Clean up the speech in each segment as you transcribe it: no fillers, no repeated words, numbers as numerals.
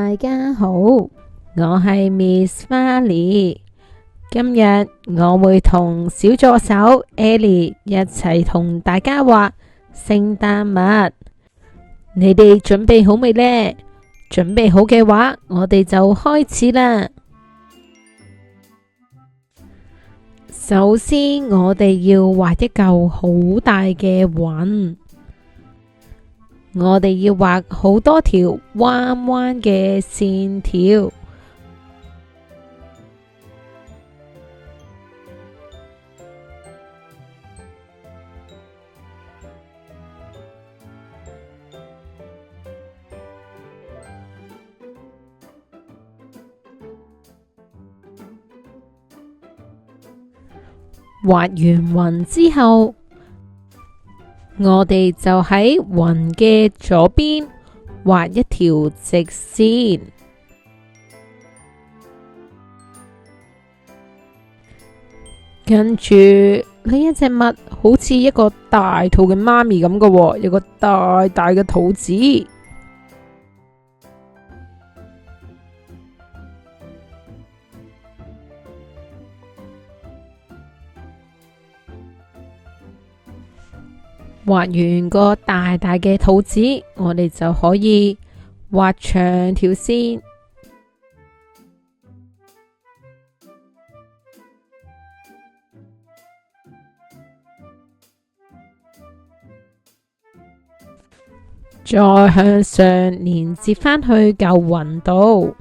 大家好，我係 Miss 花兒。今日我會同小助手 Ellie 一齊同大家畫聖誕襪。你哋準備好未呢？準備好嘅話，我哋就開始啦。首先，我哋要畫一嚿好大嘅雲。我哋要畫好多條彎彎嘅線條，畫完雲之後，我哋就喺雲嘅左邊畫一條直線，跟住呢一隻襪好似一個大肚嘅媽咪咁嘅喎，有個大大嘅肚子。畫完個大大嘅肚子，我哋就可以畫長條線，再向上連接返去嚿雲度。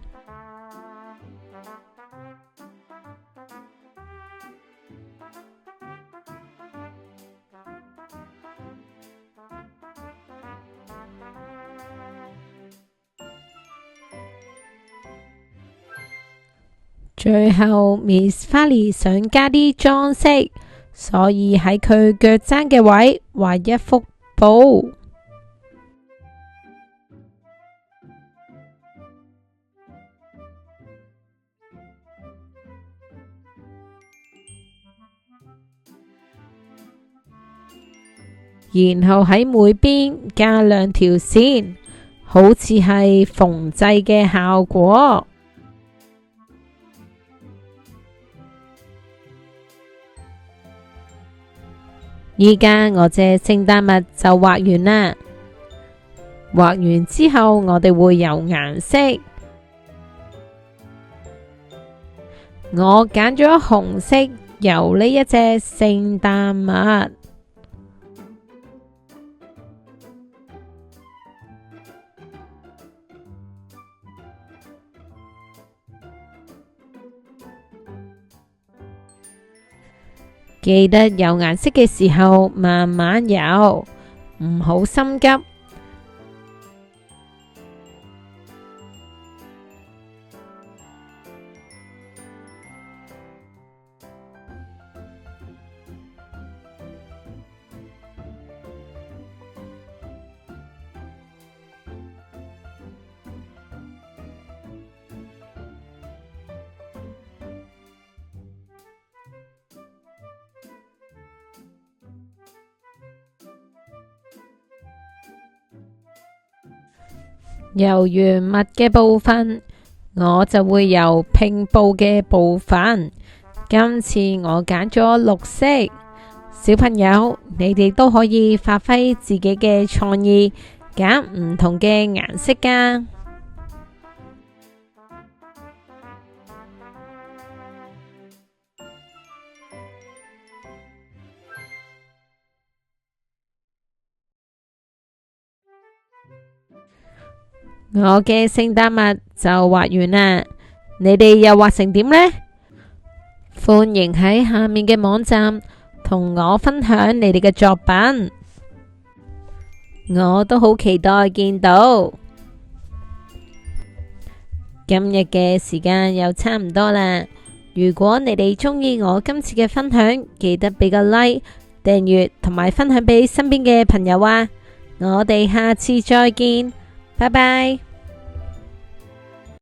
最後 Miss 花兒想加啲裝飾，所以喺佢腳踭嘅位畫一幅布。然後喺每邊加兩條線，好似係縫製嘅效果。依家我隻聖誕襪就畫完啦。畫完之後，我哋會油顏色。我揀咗紅色油呢一隻聖誕襪。記得油顏色嘅時候慢慢油，唔好心急。油完襪嘅部分，我就會油拼布嘅部分。今次我揀咗綠色，小朋友你哋都可以發揮自己嘅創意，揀唔同嘅顏色㗎。我嘅聖誕襪就畫完啦，你哋又畫成點呢？歡迎喺下面嘅網站同我分享你哋嘅作品，我都好期待見到。今日嘅時間又差唔多啦，如果你哋鍾意我今次嘅分享，記得俾個 like、訂閱同埋分享俾身邊嘅朋友啊！我哋下次再見。拜拜。